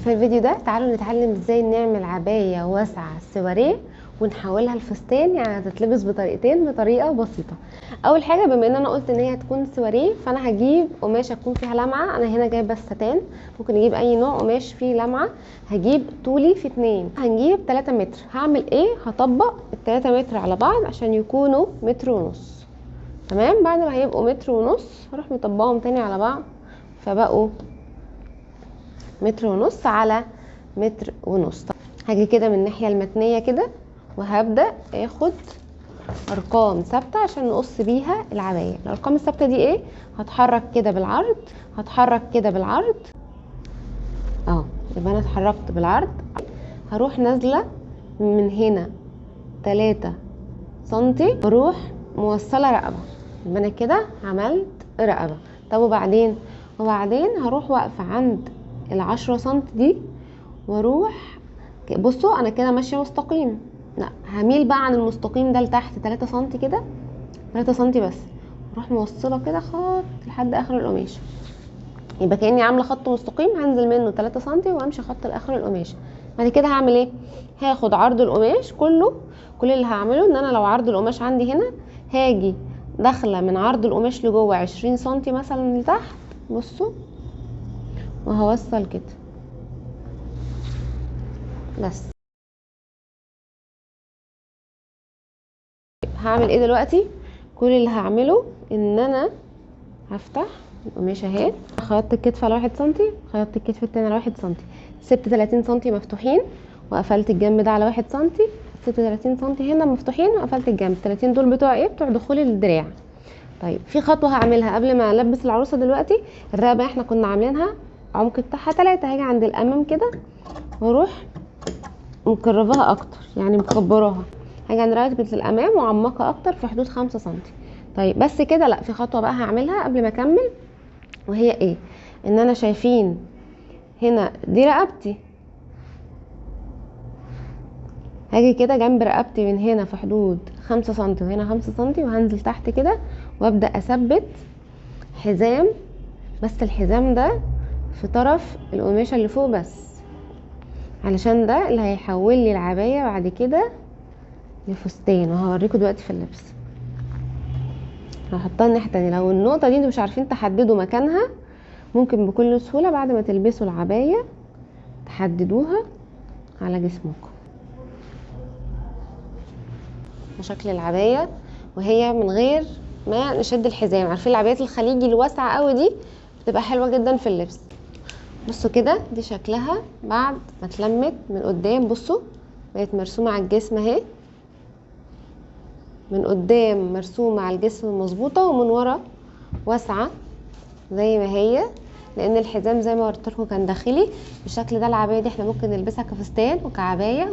في الفيديو ده تعالوا نتعلم ازاي نعمل عباية واسعة سواريه ونحولها لفستان، يعني هتتلبس بطريقتين بطريقة بسيطة. اول حاجة، بما ان انا قلت ان هي هتكون سواريه، فانا هجيب قماشة تكون فيها لمعة. انا هنا جايبة الستان، ممكن نجيب اي نوع قماش فيه لمعة. هجيب طولي في 2، هنجيب 3 متر. هعمل ايه؟ هطبق ال3 متر على بعض عشان يكونوا 1.5 متر. تمام. بعد ما هيبقوا 1.5 متر هروح مطبقهم تاني على بعض، فبقوا 1.5 متر على 1.5 متر. هاجي كده من الناحيه المتنيه كده، وهبدا اخد ارقام ثابته عشان نقص بيها العبايه. الارقام الثابته دي ايه؟ هتحرك كده بالعرض، هتحرك كده بالعرض. يبقى انا اتحركت بالعرض. هروح نازله من هنا 3 سنتي، واروح موصله رقبه. يبقى انا كده عملت رقبه. طب وبعدين هروح واقفه عند ال10 سنتي دي، واروح بصوا انا كده ماشيه مستقيم. لا، هميل بقى عن المستقيم ده لتحت 3 سنتي كده، 3 سنتي بس. اروح موصله كده خط لحد اخر القماشه. يبقى كاني عامله خط مستقيم، هنزل منه 3 سنتي وامشي خط لاخر القماشه. بعد كده هعمل ايه؟ هاخد عرض القماش كله. كل اللي هعمله ان انا لو عرض القماش عندي هنا، هاجي داخله من عرض القماش لجوه 20 سنتي مثلا لتحت، بصوا، وهوصل كده بس. هعمل ايه دلوقتي؟ كل اللي هعمله ان انا هفتح القماشه اهي، خيطت الكتف على 1 سنتي، خيطت الكتف التاني على 1 سنتي، سبت 30 سنتي مفتوحين، وقفلت الجنب ده على 1 سنتي، سبت 30 سنتي هنا مفتوحين، وقفلت الجنب. 30 دول بتوع ايه؟ بتوع دخول الدراع. طيب في خطوه هعملها قبل ما البس العروسه دلوقتي. الرقبه احنا كنا عاملينها عمق بتاعها 3، هاجي عند الامام كده واروح مكرفاها اكتر، يعني مكبراها. هاجي عند رقبه الامام وعمقها اكتر في حدود 5 سنتي. طيب بس كده؟ لا، في خطوه بقى هعملها قبل ما اكمل، وهي ايه؟ ان انا شايفين هنا دي رقبتي، هاجي كده جنب رقبتي من هنا في حدود 5 سنتي وهنا 5 سنتي، وهنزل تحت كده وابدا اثبت حزام. بس الحزام ده في طرف القماشه اللي فوق بس، علشان ده اللي هيحول لي العبايه بعد كده لفستان، وهوريكم دلوقتي في اللبس. هحطها الناحيه التانيه. لو النقطه دي انتوا مش عارفين تحددوا مكانها، ممكن بكل سهوله بعد ما تلبسوا العبايه تحددوها على جسمكم. شكل العبايه وهي من غير ما نشد الحزام. عارفين العبايات الخليجي الواسعه قوي دي بتبقى حلوه جدا في اللبس. بصوا كده، دي شكلها بعد ما اتلمت من قدام. بصوا بقت مرسومه على الجسم اهي، من قدام مرسومه على الجسم مظبوطه، ومن ورا واسعه زي ما هي، لان الحزام زي ما قلت لكم كان داخلي بالشكل ده. العبايه دي احنا ممكن نلبسها كفستان وكعبايه.